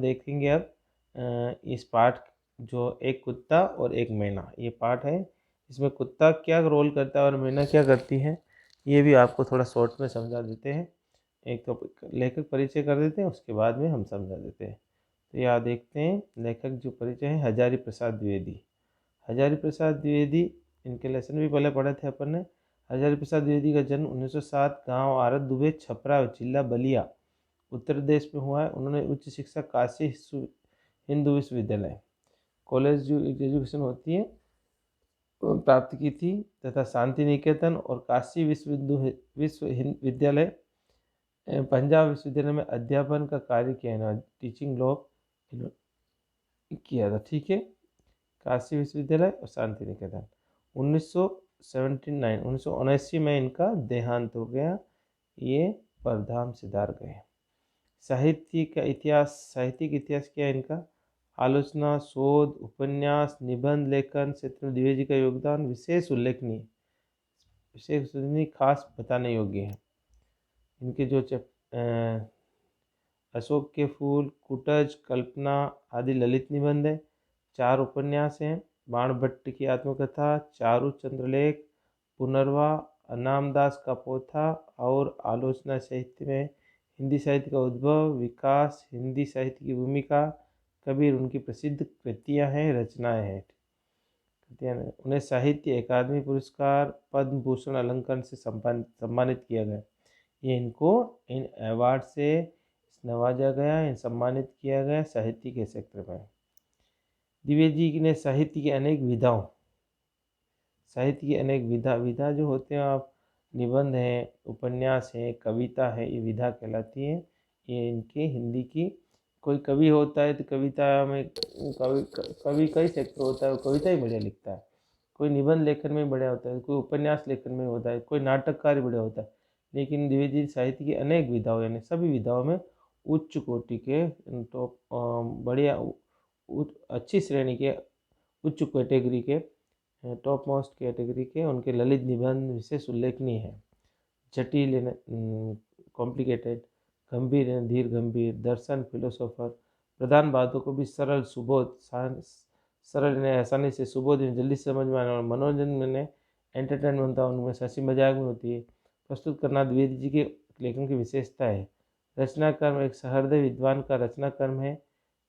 देखेंगे अब इस पार्ट जो एक कुत्ता और एक मैना, ये पार्ट है। इसमें कुत्ता क्या रोल करता है और मैना क्या करती है, ये भी आपको थोड़ा शॉर्ट में समझा देते हैं। एक तो लेखक परिचय कर देते हैं, उसके बाद में हम समझा देते हैं। तो यहाँ देखते हैं लेखक जो परिचय है, हजारी प्रसाद द्विवेदी। हजारी प्रसाद द्विवेदी, इनके लेसन भी पहले पढ़े थे अपन ने। हजारी प्रसाद द्विवेदी का जन्म 1907 गांव आरत दुबे छपरा जिला बलिया उत्तर प्रदेश में हुआ है। उन्होंने उच्च शिक्षा काशी हिंदू विश्वविद्यालय कॉलेज जो एजुकेशन होती है प्राप्त की थी, तथा शांति निकेतन और काशी विश्वविद्यालय पंजाब विश्वविद्यालय में अध्यापन का कार्य किया है, टीचिंग लॉ किया था। ठीक है, काशी विश्वविद्यालय और शांति निकेतन। 1979 में इनका देहांत हो गया, ये परधाम सिधार गए। साहित्यिक इतिहास क्या है इनका, आलोचना, शोध, उपन्यास, निबंध लेखन क्षेत्र में द्विवेदी का योगदान विशेष उल्लेखनीय, खास बताने योग्य है। इनके जो अशोक के फूल, कुटज, कल्पना आदि ललित निबंध है। 4 उपन्यास हैं, बाणभट्ट की आत्मकथा, चारु चंद्रलेख, पुनर्वा, अनामदास का पोथा और आलोचना साहित्य में हिंदी साहित्य का उद्भव, विकास, हिंदी साहित्य की भूमिका, कबीर उनकी प्रसिद्ध कृतियाँ हैं, रचनाएं हैं। उन्हें साहित्य अकादमी पुरस्कार, पद्म भूषण अलंकार से सम्मानित किया गया। ये इनको इन अवार्ड से नवाजा गया, इन सम्मानित किया गया साहित्य के क्षेत्र में। द्विवेदी ने साहित्य की अनेक विधा जो होते हैं आप, निबंध हैं, उपन्यास है, कविता है, ये विधा कहलाती है। ये इनके हिंदी की, कोई कवि होता है तो कविता में कवि कई सेक्टर होता है, वो कविता ही बढ़िया लिखता है। कोई निबंध लेखन में बढ़िया होता है, कोई उपन्यास लेखन में होता है, कोई नाटककार बढ़िया होता है। लेकिन द्विवेदी साहित्य की अनेक विधाओं, यानी सभी विधाओं में उच्च कोटि के, तो बढ़िया अच्छी श्रेणी के, उच्च कैटेगरी के, टॉप मोस्ट कैटेगरी के उनके ललित निबंध विशेष उल्लेखनीय है। जटिल कॉम्प्लिकेटेड, गंभीर धीर गंभीर, दर्शन, फिलोसोफर, प्रधान बातों को भी सरल सुबोध, सरल आसानी से सुबोध जल्दी से समझ में आने वाला, मनोरंजन में एंटरटेनमेंट होता है, उनमें हंसी मजाक में होती है। प्रस्तुत करना द्विवेदी जी के लेखन की विशेषता है। रचना कर्म एक सहृदय विद्वान का रचना कर्म है,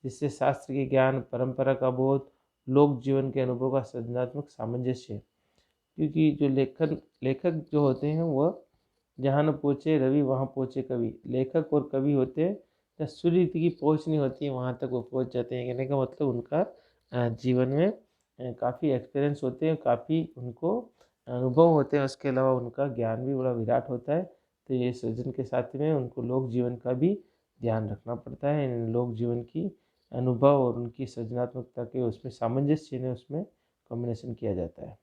जिससे शास्त्र के ज्ञान, परंपरा का बोध, लोक जीवन के अनुभव का सृजनात्मक सामंजस्य है। क्योंकि जो लेखक जो होते हैं वह जहाँ न पहुँचे रवि वहाँ पहुँचे कवि। लेखक और कवि होते हैं जहाँ सूर्य की पहुँच नहीं होती है वहाँ तक वो पहुँच जाते हैं। कहने का मतलब उनका जीवन में काफ़ी एक्सपीरियंस होते हैं, काफ़ी उनको अनुभव होते हैं, उसके अलावा उनका ज्ञान भी बड़ा विराट होता है। तो ये सृजन के साथ में उनको लोक जीवन का भी ध्यान रखना पड़ता है। इन लोक जीवन की अनुभव और उनकी सृजनात्मकता के उसमें सामंजस्य ने उसमें कॉम्बिनेशन किया जाता है।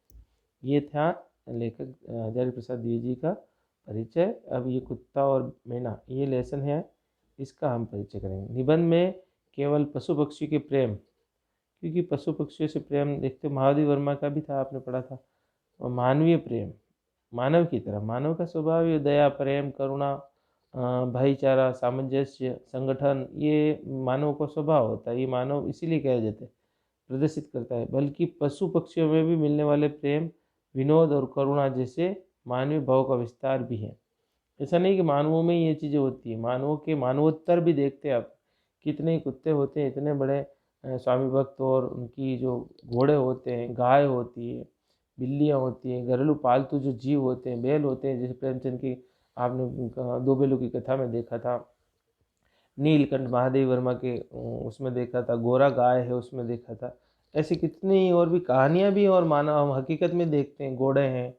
ये था लेखक हजारी प्रसाद द्विवेदी का परिचय। अब ये कुत्ता और मैना, ये लेसन है, इसका हम परिचय करेंगे। निबंध में केवल पशु पक्षी के प्रेम, क्योंकि पशु पक्षियों से प्रेम देखते महादेवी वर्मा का भी था, आपने पढ़ा था। और मानवीय प्रेम, मानव की तरह, मानव का स्वभाव ये दया, प्रेम, करुणा, भाईचारा, सामंजस्य, संगठन, ये मानव का स्वभाव होता है। ये मानव इसीलिए कहे जाते हैं, प्रदर्शित करता है। बल्कि पशु पक्षियों में भी मिलने वाले प्रेम, विनोद और करुणा जैसे मानवीय भाव का विस्तार भी है। ऐसा नहीं कि मानवों में ये चीज़ें होती है, मानवों के मानवोत्तर भी देखते हैं आप। कितने ही कुत्ते होते हैं इतने बड़े स्वामी भक्त, और उनकी जो घोड़े होते हैं, गाय होती है, बिल्लियाँ होती हैं, घरेलू पालतू जो जीव होते हैं, बैल होते हैं, जैसे प्रेमचंद की आपने दो बैलों की कथा में देखा था, नीलकंठ महादेवी वर्मा के उसमें देखा था, गोरा गाय है उसमें देखा था। ऐसी कितनी और भी कहानियाँ भी, और मानव हम हकीकत में देखते हैं। घोड़े हैं,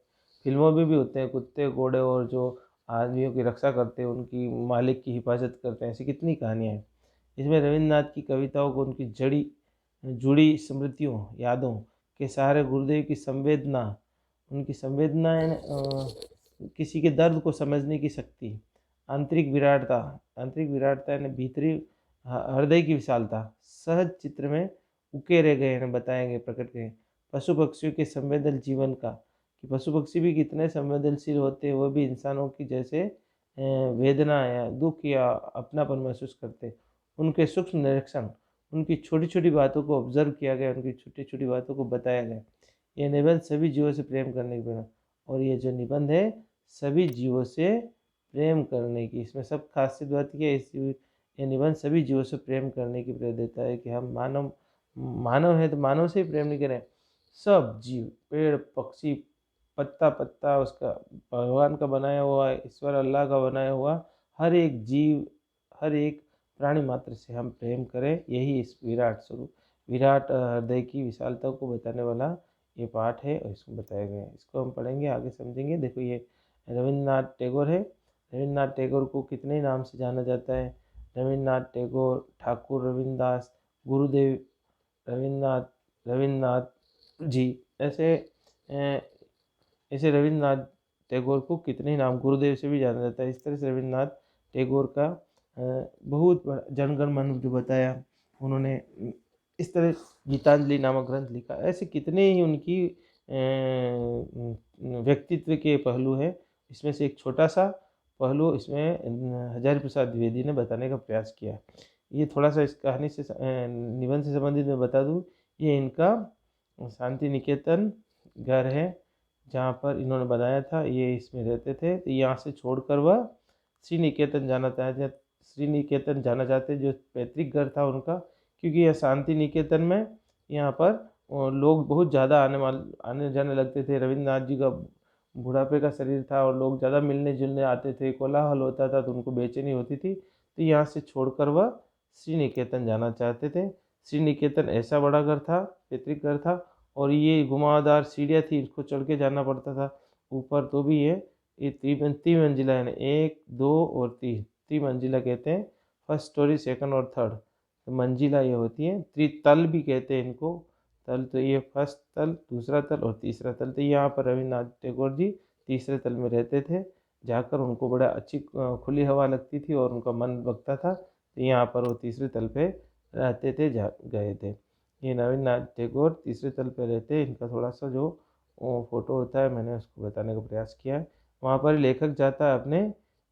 फिल्मों में भी होते हैं कुत्ते घोड़े, और जो आदमियों की रक्षा करते हैं, उनकी मालिक की हिफाजत करते हैं। ऐसी कितनी कहानियाँ हैं। इसमें रविन्द्रनाथ की कविताओं को उनकी जुड़ी स्मृतियों, यादों के सहारे गुरुदेव की संवेदना, उनकी संवेदना किसी के दर्द को समझने की शक्ति, आंतरिक विराटता यानी भीतरी हृदय की विशालता, सहज चित्र में उकेरे गए हैं, बताए गए, प्रकट गए। पशु पक्षियों के संवेदनशील जीवन का, कि पशु पक्षी भी कितने संवेदनशील होते हैं, वो भी इंसानों की जैसे वेदना या दुख या अपनापन महसूस करते। उनके सूक्ष्म निरीक्षण, उनकी छोटी छोटी बातों को ऑब्जर्व किया गया, उनकी छोटी छोटी बातों को बताया गया। ये निबंध सभी जीवों से प्रेम करने की प्रेरणा, और ये जो निबंध है सभी जीवों से प्रेम करने की, इसमें सब खासियत बात की है। ये निबंध सभी जीवों से प्रेम करने की प्रेरणा देता है कि हम मानव है तो मानव से ही प्रेम नहीं करें, सब जीव, पेड़ पक्षी, पत्ता पत्ता उसका भगवान का बनाया हुआ, ईश्वर अल्लाह का बनाया हुआ हर एक जीव, हर एक प्राणी मात्र से हम प्रेम करें। यही इस विराट स्वरूप, विराट हृदय की विशालता को बताने वाला ये पाठ है और इसको बताया गया है। इसको हम पढ़ेंगे, आगे समझेंगे। देखो ये रविन्द्रनाथ टैगोर है। रविन्द्रनाथ टैगोर को कितने नाम से जाना जाता है? रविन्द्रनाथ टैगोर, ठाकुर रविन्द्रदास, गुरुदेव रविन्द्रनाथ जी, ऐसे रविन्द्रनाथ टैगोर को कितने नाम, गुरुदेव से भी जाना जाता है। इस तरह से रविन्द्रनाथ टैगोर का बहुत बड़ा जनगण मन जो बताया उन्होंने, इस तरह गीतांजलि नामक ग्रंथ लिखा। ऐसे कितने ही उनकी व्यक्तित्व के पहलू हैं। इसमें से एक छोटा सा पहलू इसमें हजारी प्रसाद द्विवेदी ने बताने का प्रयास किया। ये थोड़ा सा इस कहानी से निबंध से संबंधित मैं बता दूं, ये इनका शांति निकेतन घर है जहाँ पर इन्होंने बनाया था, ये इसमें रहते थे। तो यहाँ से छोड़कर वह श्री निकेतन जाना चाहते, जो पैतृक घर था उनका, क्योंकि यह शांति निकेतन में यहाँ पर लोग बहुत ज़्यादा आने जाने लगते थे। रविन्द्रनाथ जी का बुढ़ापे का शरीर था और लोग ज़्यादा मिलने जुलने आते थे, कोलाहल होता था, तो उनको बेचैनी होती थी। तो यहाँ से छोड़कर वह श्री निकेतन जाना चाहते थे। श्री निकेतन ऐसा बड़ा घर था, पैतृक घर था, और ये घुमावदार सीढ़ियाँ थी, इसको चढ़ के जाना पड़ता था ऊपर। तो भी ये त्रिमंजिला है, 1 2 और 3 त्रिमंजिला कहते हैं। फर्स्ट स्टोरी, सेकंड और थर्ड, तो मंजिला ये होती है। त्रितल भी कहते हैं इनको। तल, तो ये फर्स्ट तल, दूसरा तल और तीसरा तल। तो यहाँ पर रविन्द्रनाथ टैगोर जी तीसरे तल में रहते थे। जाकर उनको बड़ा अच्छी खुली हवा लगती थी और उनका मन लगता था। तो यहाँ पर वो तीसरे तल पे रहते थे, गए थे। ये रविन्द्रनाथ टैगोर तीसरे तल पे रहते हैं। इनका थोड़ा सा जो फोटो होता है मैंने उसको बताने का प्रयास किया है। वहाँ पर लेखक जाता है अपने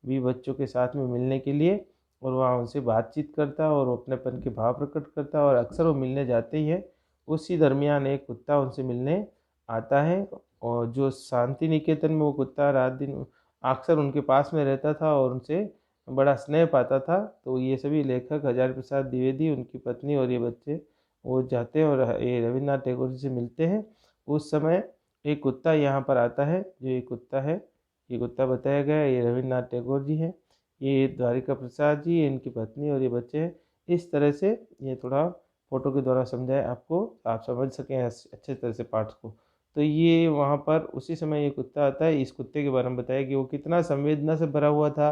भी बच्चों के साथ में मिलने के लिए, और वहाँ उनसे बातचीत करता है और अपनेपन के भाव प्रकट करता है। और अक्सर वो मिलने जाते ही है। उसी दरमियान एक कुत्ता उनसे मिलने आता है, और जो शांति निकेतन में वो कुत्ता रात दिन अक्सर उनके पास में रहता था और उनसे बड़ा स्नेह पाता था। तो ये सभी लेखक हजारी प्रसाद द्विवेदी, उनकी पत्नी और ये बच्चे वो जाते हैं और ये रविन्द्रनाथ टैगोर जी से मिलते हैं। उस समय एक कुत्ता यहाँ पर आता है, जो ये कुत्ता है, ये कुत्ता बताया गया है, ये रविन्द्रनाथ टैगोर जी हैं, ये द्वारिका प्रसाद जी, इनकी पत्नी और ये बच्चे हैं। इस तरह से ये थोड़ा फोटो के द्वारा समझाए आपको, आप समझ सकें अच्छे तरह से पाठ को। तो ये वहाँ पर उसी समय ये कुत्ता आता है। इस कुत्ते के बारे में बताया कि वो कितना संवेदना से भरा हुआ था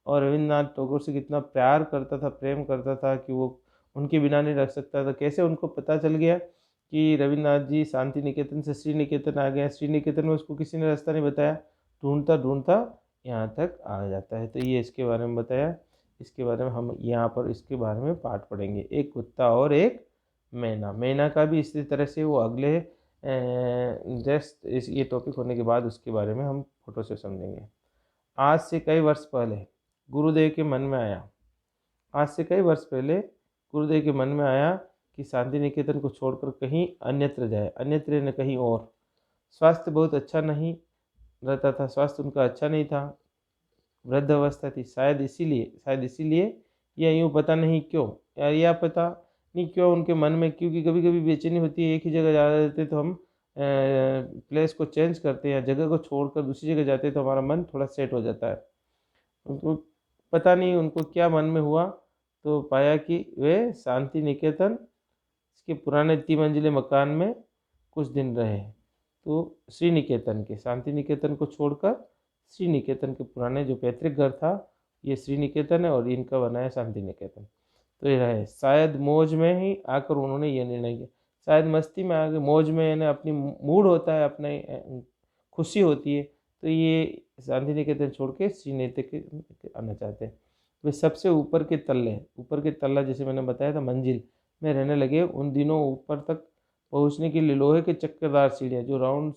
और रविन्द्रनाथ टैगोर से कितना प्यार करता था, प्रेम करता था, कि वो उनके बिना नहीं रख सकता था। कैसे उनको पता चल गया कि रविन्द्रनाथ जी शांति निकेतन से श्री निकेतन आ गए। श्री निकेतन में उसको किसी ने रास्ता नहीं बताया, ढूंढता ढूंढता यहाँ तक आ जाता है। तो ये इसके बारे में बताया। इसके बारे में हम यहाँ पर इसके बारे में पाठ पढ़ेंगे, एक कुत्ता और एक मैना। मैना का भी इसी तरह से वो अगले जस्ट इस ये टॉपिक होने के बाद उसके बारे में हम फोटो से समझेंगे। आज से कई वर्ष पहले गुरुदेव के मन में आया, आज से कई वर्ष पहले गुरुदेव के मन में आया कि शांति निकेतन को छोड़कर कहीं अन्यत्र जाए, अन्यत्र न कहीं और। स्वास्थ्य बहुत अच्छा नहीं रहता था, स्वास्थ्य उनका अच्छा नहीं था, वृद्ध अवस्था थी, शायद इसीलिए या यूँ पता नहीं क्यों, या पता नहीं क्यों उनके मन में, क्योंकि कभी कभी बेचैनी होती है। एक ही जगह जा रहे थे तो हम प्लेस को चेंज करते हैं, जगह को छोड़कर दूसरी जगह जाते हैं तो हमारा मन थोड़ा सेट हो जाता है। उनको पता नहीं उनको क्या मन में हुआ, तो पाया कि वे शांति निकेतन इसके पुराने 3 मंजिले मकान में कुछ दिन रहे। तो श्री निकेतन के, शांति निकेतन को छोड़कर श्री निकेतन के पुराने जो पैतृक घर था, ये श्री निकेतन है और इनका बनाया शांति निकेतन। तो ये रहे। शायद मौज में ही आकर उन्होंने ये निर्णय किया, शायद मस्ती में आके, मौज में, यानी अपनी मूड होता है, अपने खुशी होती है, तो ये शांति निकेतन छोड़ के श्री निकेतन आना चाहते हैं। वे सबसे ऊपर के तल्ला जैसे मैंने बताया था मंजिल में रहने लगे। उन दिनों ऊपर तक पहुंचने के लिए लोहे के चक्करदार सीढ़ियाँ, जो राउंड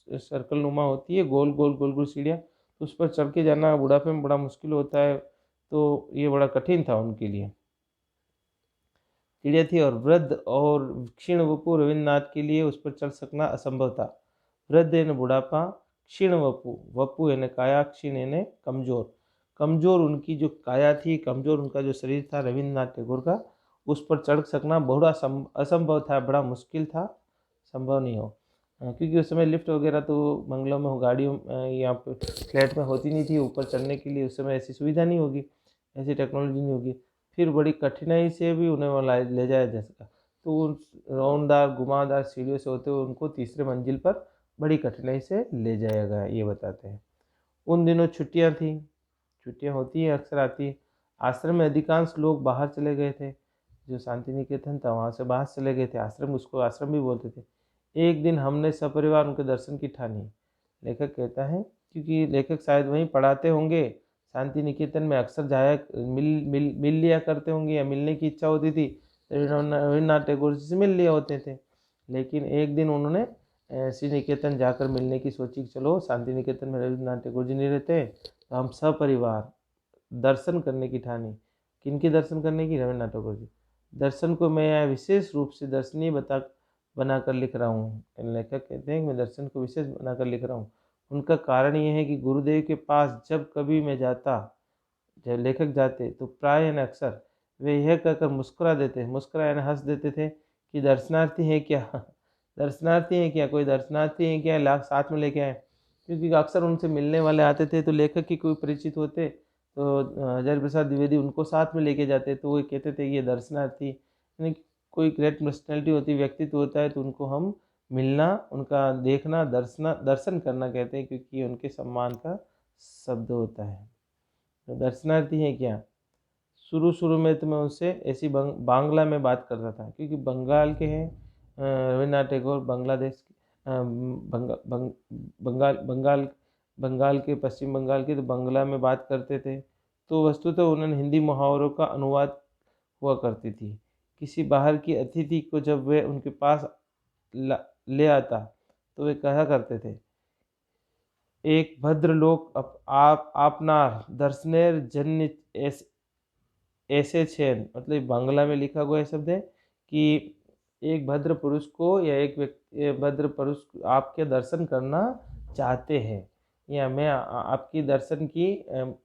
सर्कल नुमा होती है, गोल गोल गोल गोल सीढ़ियाँ, तो उस पर चढ़ के जाना बुढ़ापे में बड़ा मुश्किल होता है, तो ये बड़ा कठिन था उनके लिए। चिड़िया थी और वृद्ध और क्षीण वपु रविन्द्रनाथ के लिए उस पर चढ़ सकना असंभव था। वृद्ध यानी बुढ़ापा, क्षीण वपु, वपु यानी काया, क्षीण यानी कमजोर। कमजोर उनकी जो काया थी, कमजोर उनका जो शरीर था रविन्द्रनाथ टैगोर का, उस पर चढ़ सकना बड़ा असंभव था, बड़ा मुश्किल था, संभव नहीं हो। क्योंकि उस समय लिफ्ट वगैरह तो बंगलों में, गाड़ियों या फ्लैट में होती नहीं थी। ऊपर चढ़ने के लिए उस समय ऐसी सुविधा नहीं होगी, ऐसी टेक्नोलॉजी नहीं होगी। फिर बड़ी कठिनाई से भी उन्हें वहाँ ले जाया जा सका। तो उन रौंददार घुमावदार सीढ़ियों से होते हुए उनको तीसरे मंजिल पर बड़ी कठिनाई से ले जाया गया, ये बताते हैं। उन दिनों छुट्टियाँ थी, छुट्टियाँ होती हैं, अक्सर आती है। आश्रम में अधिकांश लोग बाहर चले गए थे, जो शांति निकेतन था वहाँ से बाहर चले गए थे। आश्रम, उसको आश्रम भी बोलते थे। एक दिन हमने सपरिवार उनके दर्शन की ठानी। लेखक कहता है, क्योंकि लेखक शायद वहीं पढ़ाते होंगे, शांति निकेतन में अक्सर जाया, मिल लिया करते होंगे, या मिलने की इच्छा होती थी तो रविन्द्रनाथ टैगोर जी से मिल लिया होते थे। लेकिन एक दिन उन्होंने श्री निकेतन जाकर मिलने की सोची कि चलो, शांति निकेतन में रविन्द्रनाथ टैगोर जी नहीं रहते, तो हम सपरिवार दर्शन करने की ठानी। किनके दर्शन करने की? रविन्द्रनाथ टैगोर जी। दर्शन को मैं विशेष रूप से दर्शनीय बनाकर लिख रहा हूँ। लेखक कहते हैं कि मैं दर्शन को विशेष बनाकर लिख रहा हूँ। उनका कारण ये है कि गुरुदेव के पास जब कभी मैं जाता, जब लेखक जाते, तो प्राय न अक्सर वे यह कहकर मुस्कुरा देते, मुस्कुरा यानी हंस देते थे कि दर्शनार्थी हैं क्या दर्शनार्थी हैं क्या, कोई दर्शनार्थी हैं क्या, लाख साथ में लेके आए। क्योंकि अक्सर उनसे मिलने वाले आते थे, तो लेखक की कोई परिचित होते तो हजारी प्रसाद द्विवेदी उनको साथ में लेके जाते, तो वो कहते थे कि ये दर्शनार्थी, यानी कोई ग्रेट पर्सनैलिटी होती, व्यक्तित्व होता है, तो उनको हम मिलना, उनका देखना, दर्शन करना कहते हैं, क्योंकि उनके सम्मान का शब्द होता है। तो दर्शनार्थी हैं क्या? शुरू में तो मैं उनसे ऐसी बांग्ला में बात करता था, क्योंकि बंगाल के हैं रविन्द्रनाथ टैगोर, बांग्लादेश बंगाल के, पश्चिम बंगाल के, तो बांग्ला में बात करते थे। तो वस्तुतः उन्होंने हिंदी मुहावरों का अनुवाद हुआ करती थी। किसी बाहर की अतिथि को जब वे उनके पास ले आता, तो वे कहा करते थे, एक भद्र लोक आप आपनार दर्शनेर जन्य ऐसे छेन। मतलब बांग्ला में लिखा हुआ शब्द है कि एक भद्र पुरुष को, या एक व्यक्ति, भद्र पुरुष आपके दर्शन करना चाहते हैं, या मैं आपकी दर्शन की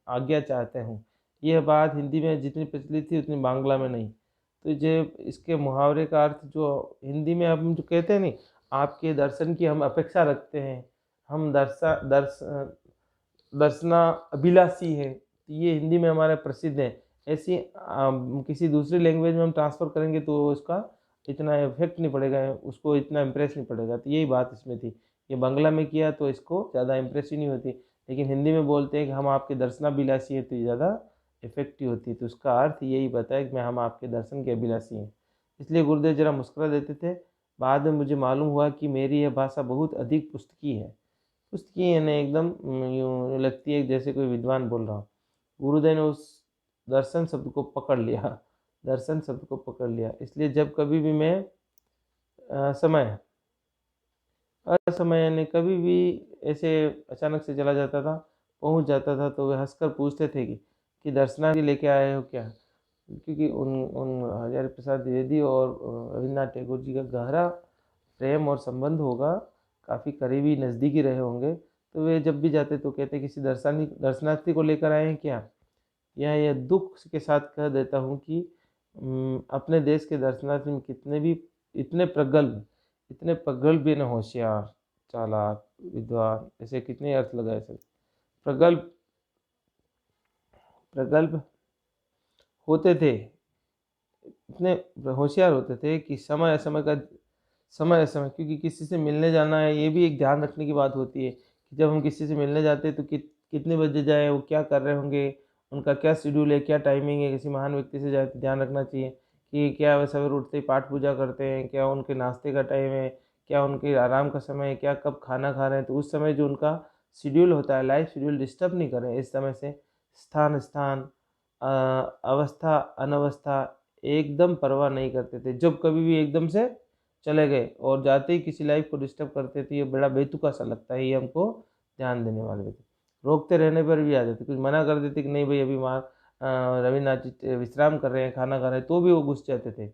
आज्ञा चाहते हूँ। यह बात हिंदी में जितनी प्रचलित थी उतनी बांग्ला में नहीं। तो जो इसके मुहावरे का अर्थ जो हिंदी में हम जो कहते हैं, नहीं, आपके दर्शन की हम अपेक्षा रखते हैं, हम दर्शना अभिलाषी है, ये हिंदी में हमारा प्रसिद्ध है। ऐसी किसी दूसरी लैंग्वेज में हम ट्रांसफ़र करेंगे तो उसका इतना इफेक्ट नहीं पड़ेगा, उसको इतना इम्प्रेस नहीं पड़ेगा। तो यही बात इसमें थी। ये बांग्ला में किया तो इसको ज़्यादा इम्प्रेस ही नहीं होती, लेकिन हिंदी में बोलते हैं कि हम आपके दर्शनाभिलाषी है, तो ये ज़्यादा इफेक्टिव होती है। तो उसका अर्थ यही बताया कि मैं, हम आपके दर्शन के अभिलाषी हैं। इसलिए गुरुदेव जरा मुस्कुरा देते थे। बाद में मुझे मालूम हुआ कि मेरी यह भाषा बहुत अधिक पुस्तकी है। पुस्तकी यानी एकदम यूँ लगती है जैसे कोई विद्वान बोल रहा हो। गुरुदेव ने उस दर्शन शब्द को पकड़ लिया, दर्शन शब्द को पकड़ लिया। इसलिए जब कभी भी मैं असमय यानी कभी भी ऐसे अचानक से चला जाता था, पहुंच जाता था, तो वे हंसकर पूछते थे कि दर्शनार्थी लेके आए हो क्या? क्योंकि उन उन हजारी प्रसाद द्विवेदी और रविन्द्रनाथ टैगोर जी का गहरा प्रेम और संबंध होगा, काफ़ी करीबी नज़दीकी रहे होंगे। तो वे जब भी जाते तो कहते किसी दर्शनार्थी को लेकर आए हैं क्या? या यह दुख के साथ कह देता हूँ कि अपने देश के दर्शनार्थी में कितने भी इतने प्रगल्भ भी न होशियार, चालाक, विद्वान, ऐसे कितने अर्थ लगाए सकते। प्रगल्भ प्रगल्भ होते थे, इतने होशियार होते थे कि समय समय, क्योंकि किसी से मिलने जाना है, ये भी एक ध्यान रखने की बात होती है कि जब हम किसी से मिलने जाते हैं तो कितने बजे जाए, वो क्या कर रहे होंगे, उनका क्या शेड्यूल है, क्या टाइमिंग है। किसी महान व्यक्ति से जाए तो ध्यान रखना चाहिए कि क्या वे सवेरे उठते ही पाठ पूजा करते हैं, क्या उनके नाश्ते का टाइम है, क्या उनके आराम का समय है, क्या कब खाना खा रहे हैं। तो उस समय जो उनका शेड्यूल होता है, लाइफ शेड्यूल डिस्टर्ब नहीं करें इस समय से। स्थान अवस्था अनवस्था एकदम परवाह नहीं करते थे। जब कभी भी एकदम से चले गए और जाते ही किसी लाइफ को डिस्टर्ब करते थे, ये बड़ा बेतुका सा लगता है, ये हमको ध्यान देने वाले थे। रोकते रहने पर भी आ जाते, कुछ मना कर देते कि नहीं भाई अभी वहाँ रविन्द्रनाथ जी विश्राम कर रहे हैं, खाना खा रहे हैं, तो भी वो घुस जाते थे।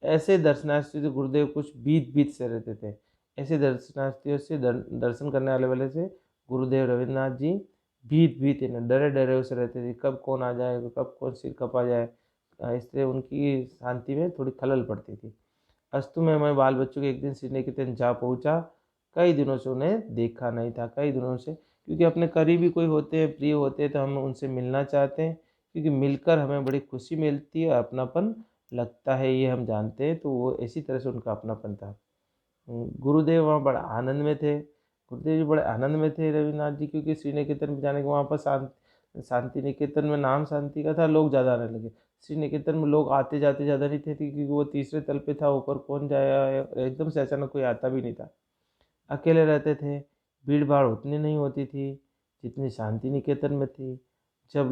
ऐसे दर्शनार्थियों से गुरुदेव कुछ बीत बीत से रहते थे। ऐसे दर्शनार्थियों से दर्शन करने वाले से गुरुदेव रविन्द्रनाथ जी भीत भीत डरे डरे से रहते थे, कब कौन आ जाए, कब कौन सिर कपा जाए। इससे उनकी शांति में थोड़ी खलल पड़ती थी। अस्तु में मैं बाल बच्चों के एक दिन श्री निकेतन जा पहुंचा। कई दिनों से उन्हें देखा नहीं था, कई दिनों से, क्योंकि अपने करीबी कोई होते हैं, प्रिय होते हैं, तो हम उनसे मिलना चाहते हैं, क्योंकि मिलकर हमें बड़ी खुशी मिलती है, अपनापन लगता है, ये हम जानते हैं। तो वो इसी तरह से उनका अपनापन था। गुरुदेव वहाँ बड़ा आनंद में थे। गुरुदेव जी बड़े आनंद में थे रविन्द्रनाथ जी, क्योंकि श्री निकेतन में जाने के वहाँ पर शांति निकेतन में नाम शांति का था, लोग ज़्यादा आने लगे। श्री निकेतन में लोग आते जाते ज़्यादा नहीं थे, क्योंकि वो तीसरे तल पे था, ऊपर कौन जाया, एकदम से अचानक कोई आता भी नहीं था। अकेले रहते थे, भीड़ भाड़ उतनी नहीं होती थी जितनी शांति निकेतन में थी। जब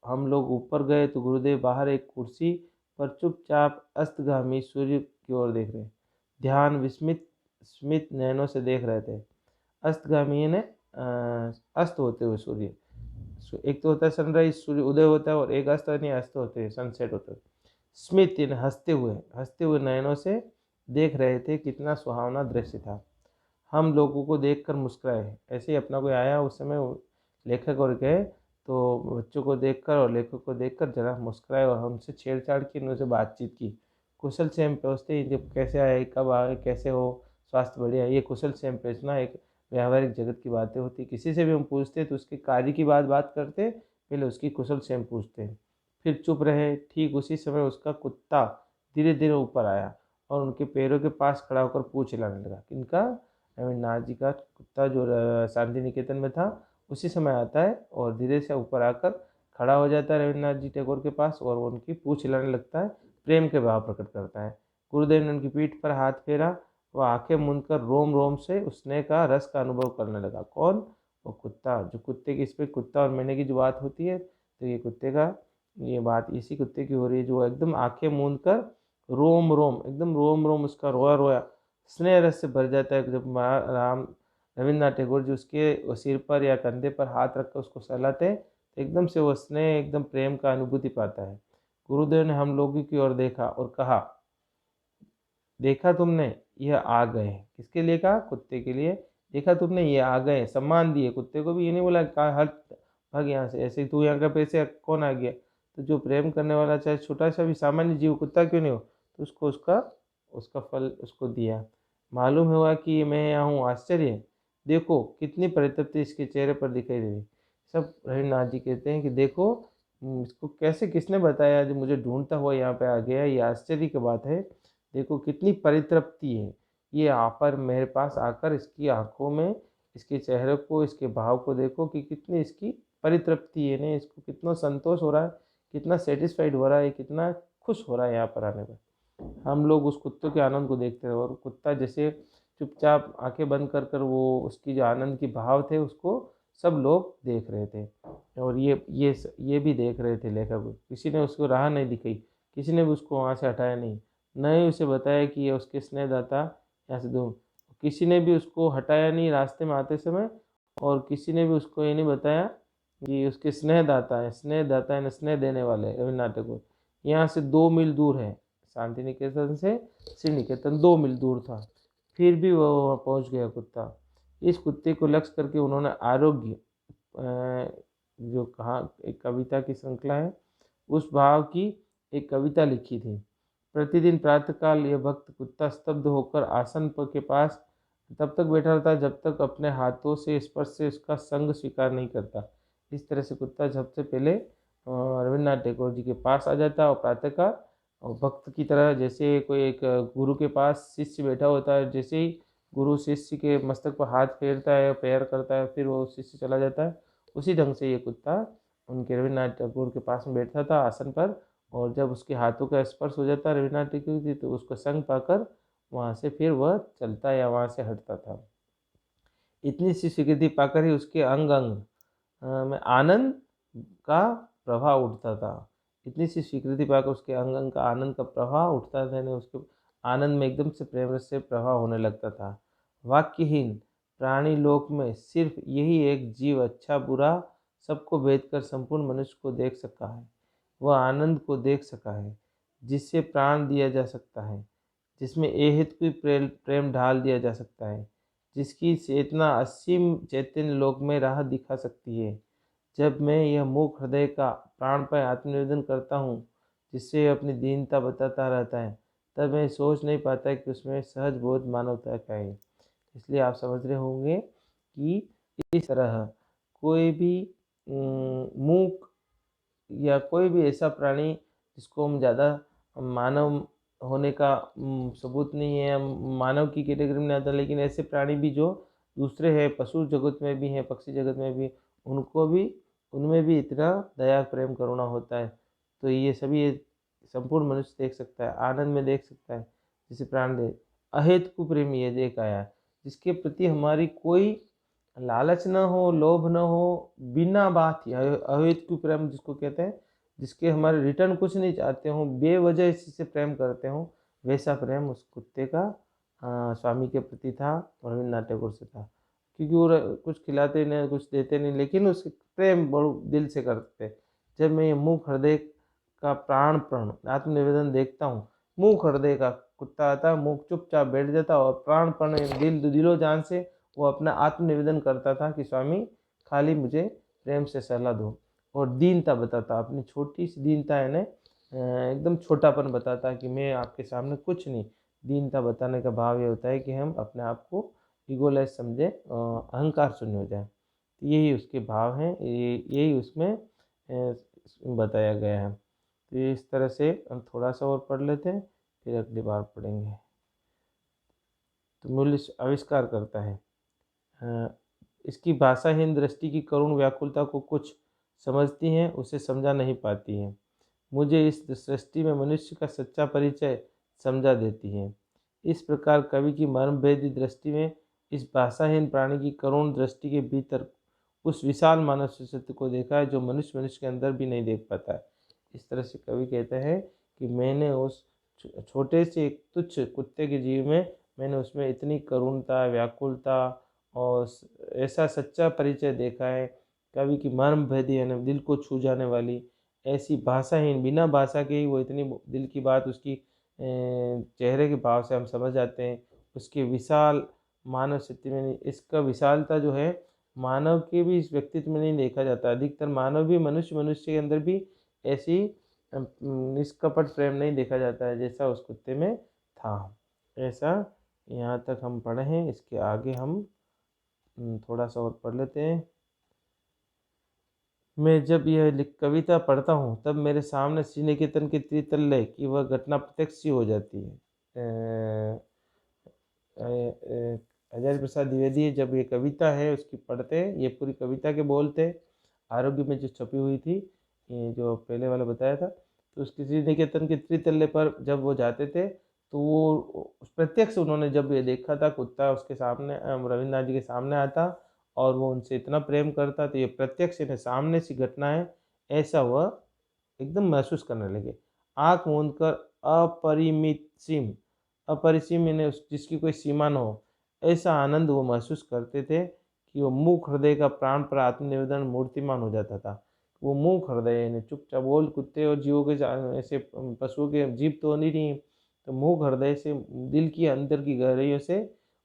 हम लोग ऊपर गए तो गुरुदेव बाहर एक कुर्सी पर चुपचाप अस्तगामी सूर्य की ओर देख रहे, ध्यान विस्मित स्मित नयनों से देख रहे थे। अस्तगामी ने अस्त होते हुए सूर्य, एक तो होता है सनराइज, सूर्य उदय होता है, और एक अस्त नहीं, अस्त होते हैं, सनसेट होते हैं। स्मित यानी हंसते हुए नयनों से देख रहे थे। कितना सुहावना दृश्य था। हम लोगों को देखकर मुस्कुराए। ऐसे ही अपना कोई आया उस समय, लेखक और गए, तो बच्चों को देखकर और लेखक को देखकर जरा मुस्कुराए और हमसे छेड़छाड़ की, उनसे बातचीत की। कुशल से हम पूछते ही, जब कैसे आए, कब आए, कैसे हो, स्वास्थ्य बढ़िया, ये कुशल से हम पूछना एक व्यावहारिक जगत की बातें होती। किसी से भी हम पूछते तो उसके कार्य की बात करते, पहले उसकी कुशल से हम पूछते हैं, फिर चुप रहे। ठीक उसी समय उसका कुत्ता धीरे धीरे ऊपर आया और उनके पैरों के पास खड़ा होकर पूँछ हिलाने लगा। किनका? रविन्द्रनाथ जी का कुत्ता, जो शांति निकेतन में था, उसी समय आता है और धीरे से ऊपर आकर खड़ा हो जाता है रविन्द्रनाथ जी टैगोर के पास, और वो उनकी पूँछ हिलाने लगता है, प्रेम के भाव प्रकट करता है। गुरुदेव ने उनकी पीठ पर हाथ फेरा। वह आंखें मूंदकर रोम रोम से उस स्नेह का रस का अनुभव करने लगा। कौन? वो कुत्ता। जो कुत्ते की, इस पर कुत्ता और मैंने की जो बात होती है, तो ये कुत्ते का, ये बात इसी कुत्ते की हो रही है, जो एकदम आंखें मूंद कर रोम रोम, एकदम रोम रोम उसका रोया रोया स्नेह रस से भर जाता है। जब राम रविन्द्रनाथ टैगोर जी उसके सिर पर या कंधे पर हाथ रखकर उसको सहलाते हैं, तो एकदम से वो स्नेह, एकदम प्रेम का अनुभूति पाता है। गुरुदेव ने हम लोगों की ओर देखा और कहा, देखा तुमने, यह आ गए। किसके लिए कहा? कुत्ते के लिए। देखा तुमने, ये आ गए। सम्मान दिए कुत्ते को भी, ये नहीं बोला कहा हट भाग यहाँ से, ऐसे तू यहाँ का पैसे कौन आ गया। तो जो प्रेम करने वाला, चाहे छोटा सा भी सामान्य जीव, कुत्ता क्यों नहीं हो, तो उसको उसका उसका फल उसको दिया। मालूम हुआ कि मैं यहाँ हूँ। आश्चर्य, देखो कितनी परितृप्ति इसके चेहरे पर दिखाई दे रही। सब रविन्द्रनाथ जी कहते हैं कि देखो, इसको कैसे, किसने बताया, जो मुझे ढूंढता हुआ यहाँ पे आ गया, ये आश्चर्य की बात है। देखो कितनी परितृप्ति है, ये पर मेरे पास आकर इसकी आंखों में, इसके चेहरे को, इसके भाव को देखो कि कितनी इसकी परितृप्ति है, ने इसको कितना संतोष हो रहा है, कितना सेटिस्फाइड हो रहा है, कितना खुश हो रहा है यहाँ पर आने पर। हम लोग उस कुत्ते के आनंद को देखते रहे, और कुत्ता जैसे चुपचाप आंखें बंद कर कर वो उसकी जो आनंद की भाव थे उसको सब लोग देख रहे थे। और ये भी देख रहे थे लेखक को। किसी ने उसको राह नहीं दिखाई, किसी ने भी उसको वहाँ से हटाया नहीं, न ही उसे बताया कि ये उसके स्नेहदाता यहाँ से दूर। किसी ने भी उसको हटाया नहीं रास्ते में आते समय, और किसी ने भी उसको ये नहीं बताया कि उसके स्नेहदाता है, स्नेहदाता है, स्नेह देने वाले रविन्द्रनाथ टैगोर यहाँ से 2 मील दूर है। शांति निकेतन से श्री निकेतन 2 मील दूर था, फिर भी वह वहाँ पहुँच गया कुत्ता। इस कुत्ते को लक्ष्य करके उन्होंने आरोग्य, जो कहा, एक कविता की श्रृंखला है, उस भाव की एक कविता लिखी थी। प्रतिदिन प्रातःकाल यह भक्त कुत्ता स्तब्ध होकर आसन के पास तब तक बैठा रहता जब तक अपने हाथों से स्पर्श से उसका संग स्वीकार नहीं करता। इस तरह से कुत्ता सबसे पहले रविन्द्रनाथ टैगोर जी के पास आ जाता, और प्रातःकाल, और भक्त की तरह, जैसे कोई एक गुरु के पास शिष्य बैठा होता है, जैसे ही गुरु शिष्य के मस्तक पर हाथ फेरता है, पैर करता है, फिर वो शिष्य चला जाता है, उसी ढंग से ये कुत्ता उनके रविन्द्रनाथ टैगोर के पास में बैठता था आसन पर। और जब उसके हाथों का स्पर्श हो जाता रविन्द्रनाथ टैगोर की, तो उसको संग पाकर वहाँ से फिर वह चलता या वहाँ से हटता था। इतनी सी स्वीकृति पाकर ही उसके अंग अंग में आनंद का प्रभाव उठता था। इतनी सी स्वीकृति पाकर उसके अंग अंग का आनंद का प्रभाव उठता था, यानी उसके आनंद में एकदम से प्रेम रस से प्रभाव होने लगता था। वाक्यहीन प्राणी लोक में सिर्फ यही एक जीव अच्छा बुरा सबको भेद कर संपूर्ण मनुष्य को देख सका है, वह आनंद को देख सका है। जिससे प्राण दिया जा सकता है, जिसमें एहित कोई प्रेम ढाल दिया जा सकता है, जिसकी चेतना असीम चैतन्य लोक में राह दिखा सकती है। जब मैं यह मूक हृदय का प्राणपय आत्मनिवेदन करता हूँ, जिससे यह अपनी दीनता बताता रहता है, तब मैं सोच नहीं पाता कि उसमें सहज बोध मानवता का है। इसलिए आप समझ रहे होंगे कि इस तरह कोई भी मूक या कोई भी ऐसा प्राणी जिसको हम ज़्यादा मानव होने का सबूत नहीं है, मानव की कैटेगरी में नहीं आता, लेकिन ऐसे प्राणी भी जो दूसरे हैं, पशु जगत में भी हैं, पक्षी जगत में भी, उनको भी उनमें भी इतना दया प्रेम करुणा होता है। तो ये सभी ये संपूर्ण मनुष्य देख सकता है, आनंद में देख सकता है, जिसे प्राण दे अहेतु प्रेम ये देख आया, जिसके प्रति हमारी कोई लालच न हो, लोभ न हो, बिना बात ही अहेतु प्रेम जिसको कहते हैं, जिसके हमारे रिटर्न कुछ नहीं चाहते हो, बेवजह इससे प्रेम करते हो, वैसा प्रेम उस कुत्ते का स्वामी के प्रति था, रविन्द्रनाथ टैगोर से था। क्योंकि वो कुछ खिलाते नहीं, कुछ देते नहीं, लेकिन उसके प्रेम बड़ो दिल से करते। जब मैं ये मूक हृदय का प्राण आत्मनिवेदन देखता हूँ, मूक हृदय का कुत्ता आता, मूक चुपचाप बैठ जाता और प्राणपण दिलो जान से वो अपना आत्मनिवेदन करता था कि स्वामी खाली मुझे प्रेम से सलाह दो, और दीनता बताता, अपनी छोटी सी दीनता है ना, एकदम छोटापन बताता कि मैं आपके सामने कुछ नहीं। दीनता बताने का भाव ये होता है कि हम अपने आप को ईगोलेस समझे, अहंकार शून्य हो जाए। तो यही उसके भाव हैं, यही उसमें बताया गया है। तो इस तरह से हम थोड़ा सा और पढ़ लेते हैं, फिर अगली बार पढ़ेंगे। तो मूल्य आविष्कार करता है, इसकी भाषाहीन दृष्टि की करुण व्याकुलता को कुछ समझती हैं, उसे समझा नहीं पाती हैं। मुझे इस सृष्टि में मनुष्य का सच्चा परिचय समझा देती है। इस प्रकार कवि की मर्मभेदी दृष्टि में इस भाषाहीन प्राणी की करुण दृष्टि के भीतर उस विशाल मानव सत्य को देखा है जो मनुष्य के अंदर भी नहीं देख पाता है। इस तरह से कवि कहते हैं कि मैंने उस छोटे से एक तुच्छ कुत्ते के जीव में मैंने उसमें इतनी करुणता, व्याकुलता और ऐसा सच्चा परिचय देखा है। कवि की मर्मभेदी यानी दिल को छू जाने वाली ऐसी भाषाहीन, बिना भाषा के ही वो इतनी दिल की बात उसकी चेहरे के भाव से हम समझ जाते हैं। उसके विशाल मानव सत्य में नहीं, इसका विशालता जो है मानव के भी इस व्यक्तित्व में नहीं देखा जाता। अधिकतर मानव भी मनुष्य के अंदर भी ऐसी निष्कपट प्रेम नहीं देखा जाता है जैसा उस कुत्ते में था। ऐसा यहाँ तक हम पढ़े हैं। इसके आगे हम थोड़ा सा और पढ़ लेते हैं। मैं जब यह कविता पढ़ता हूँ तब मेरे सामने श्री निकेतन के त्रितल्य की वह घटना प्रत्यक्ष ही हो जाती है। आचार्य प्रसाद द्विवेदी जब ये कविता है उसकी पढ़ते, ये पूरी कविता के बोलते, आरोग्य में जो छपी हुई थी, ये जो पहले वाला बताया था, तो उसकी श्री निकेतन के त्रितल्य पर जब वो जाते थे तो वो प्रत्यक्ष उन्होंने जब ये देखा था कुत्ता उसके सामने रविन्द्रनाथ जी के सामने आता और वो उनसे इतना प्रेम करता, तो ये प्रत्यक्ष इन्हें सामने सी घटना है ऐसा वह एकदम महसूस करने लगे। आँख मूंद कर अपरिमित सीम, अपरिसीम इन्हें जिसकी कोई सीमा न हो, ऐसा आनंद वो महसूस करते थे कि वो मूक हृदय का प्राण पर आत्मनिवेदन मूर्तिमान हो जाता था। वो मूक हृदय यानी चुपचाप बोल कुत्ते और जीवों के ऐसे पशुओं के जीव तो नहीं रही, तो मूक हृदय से दिल की अंदर की गहराइयों से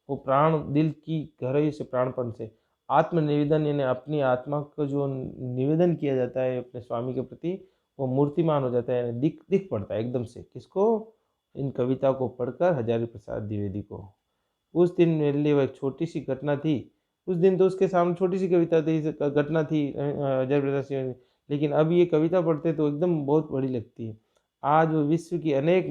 वो प्राण, दिल की गहराइयों से प्राणपण से आत्मनिवेदन यानी अपनी आत्मा को जो निवेदन किया जाता है अपने स्वामी के प्रति, वो मूर्तिमान हो जाता है, दिख दिख पड़ता है एकदम से। किसको? इन कविता को पढ़कर हजारी प्रसाद द्विवेदी को। उस दिन मेरे लिए वह एक छोटी सी घटना थी। उस दिन तो उसके सामने छोटी सी कविता थी, घटना थी हजारी प्रसाद द्विवेदी, लेकिन अब ये कविता पढ़ते तो एकदम बहुत बड़ी लगती है। आज वो विश्व की अनेक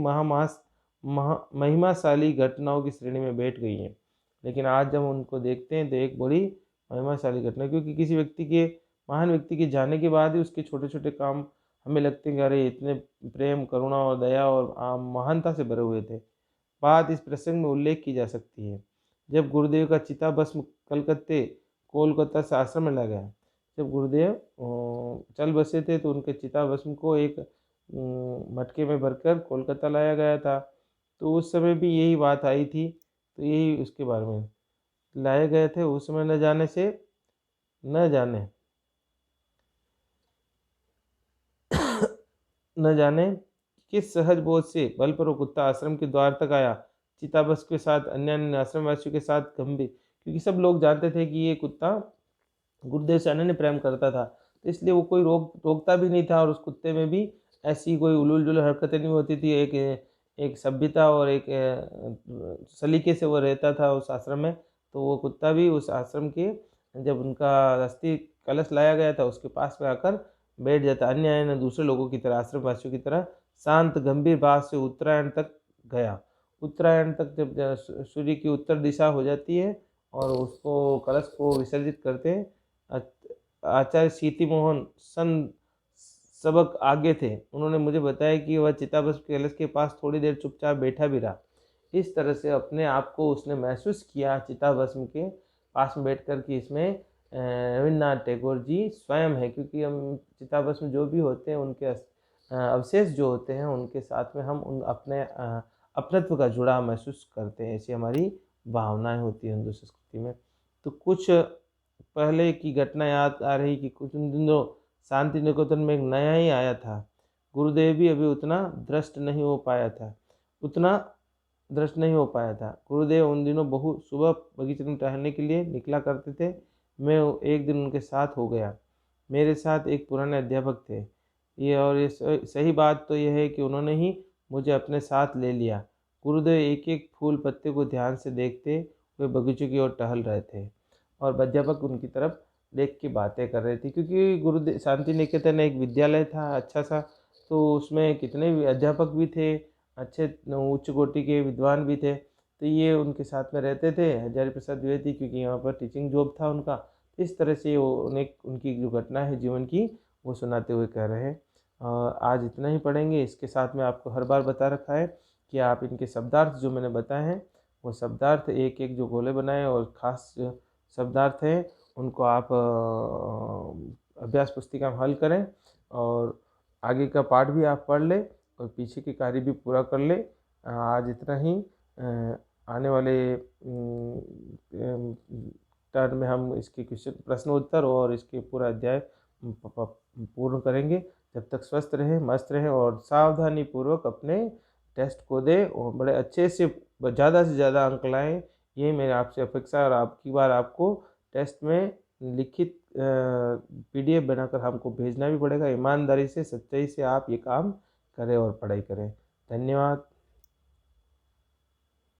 महिमाशाली घटनाओं की श्रेणी में बैठ गई हैं, लेकिन आज जब उनको देखते हैं तो एक बड़ी महिमाशाली घटना, क्योंकि किसी व्यक्ति के, महान व्यक्ति के जाने के बाद ही उसके छोटे छोटे काम हमें लगते हैं कि अरे इतने प्रेम, करुणा और दया और महानता से भरे हुए थे। बात इस प्रसंग में उल्लेख की जा सकती है जब गुरुदेव का चिता भस्म कोलकाता से आश्रम में लगा। जब गुरुदेव चल बसे थे तो उनके चिता भस्म को एक मटके में भरकर कोलकाता लाया गया था। तो उस समय भी यही बात आई थी, तो यही उसके बारे में लाए गए थे। उस समय न जाने किस सहज बोध से बल पर वो कुत्ता आश्रम के द्वार तक आया, चिताभस्म के साथ अन्य अन्य आश्रमवासियों के साथ गंभीर, क्योंकि सब लोग जानते थे कि ये कुत्ता गुरुदेव से अनन्य प्रेम करता था, तो इसलिए वो कोई रोकता भी नहीं था। और उस कुत्ते में भी ऐसी कोई उलूल जुलूल हरकतें नहीं होती थी। एक एक सभ्यता और एक सलीके से वो रहता था उस आश्रम में। तो वो कुत्ता भी उस आश्रम के, जब उनका अस्थि कलश लाया गया था उसके पास में आकर बैठ जाता, अन्य अन्य दूसरे लोगों की तरह, आश्रमवासियों की तरह शांत गंभीर भाव से उत्तरायण तक गया। उत्तरायण तक जब सूर्य की उत्तर दिशा हो जाती है और उसको कलश को विसर्जित करते हैं, आचार्य सीति मोहन सन सबक आगे थे। उन्होंने मुझे बताया कि वह चिताभस्म के कलश के पास थोड़ी देर चुपचाप बैठा भी रहा। इस तरह से अपने आप को उसने महसूस किया चिताभस्म के पास में बैठकर कि इसमें रविन्द्रनाथ टैगोर जी स्वयं है, क्योंकि हम चिताभस्म जो भी होते हैं उनके अवशेष जो होते हैं उनके साथ में हम उन अपने अपनत्व का जुड़ाव महसूस करते हैं। ऐसी हमारी भावनाएं होती है हिंदू संस्कृति में। तो कुछ पहले की घटना याद आ रही कि कुछ उन दिनों शांति निकेतन में एक नया ही आया था। गुरुदेव भी अभी उतना दृष्ट नहीं हो पाया था, गुरुदेव उन दिनों सुबह बगीचे में टहलने के लिए निकला करते थे। मैं एक दिन उनके साथ हो गया। मेरे साथ एक पुराने अध्यापक थे। ये सही बात तो यह है कि उन्होंने ही मुझे अपने साथ ले लिया। गुरुदेव एक एक फूल पत्ते को ध्यान से देखते हुए बगीचे की ओर टहल रहे थे और अध्यापक उनकी तरफ देख के बातें कर रहे थे, क्योंकि गुरुदेव शांति निकेतन एक विद्यालय था अच्छा सा, तो उसमें कितने भी अध्यापक भी थे, अच्छे उच्च कोटि के विद्वान भी थे। तो ये उनके साथ में रहते थे, हजारी प्रसाद द्विवेदी, क्योंकि यहाँ पर टीचिंग जॉब था उनका। इस तरह से वो उन्हें उनकी जो घटना है जीवन की वो सुनाते हुए कह रहे हैं। आज इतना ही पढ़ेंगे। इसके साथ में आपको हर बार बता रखा है कि आप इनके शब्दार्थ जो मैंने बताए हैं वो शब्दार्थ एक एक जो गोले बनाए और ख़ास शब्दार्थ हैं उनको आप अभ्यास पुस्तिका में हल करें और आगे का पाठ भी आप पढ़ लें और पीछे की कार्य भी पूरा कर लें। आज इतना ही। आने वाले टर्न में हम इसके क्वेश्चन प्रश्न उत्तर और इसके पूरा अध्याय पूर्ण करेंगे। जब तक स्वस्थ रहें, मस्त रहें और सावधानी पूर्वक अपने टेस्ट को दें और बड़े अच्छे से ज़्यादा अंक लाएं। यही मेरी आपसे अपेक्षा है। और आपकी बार आपको टेस्ट में लिखित PDF बनाकर हमको भेजना भी पड़ेगा। ईमानदारी से, सच्चाई से आप ये काम करें और पढ़ाई करें। धन्यवाद।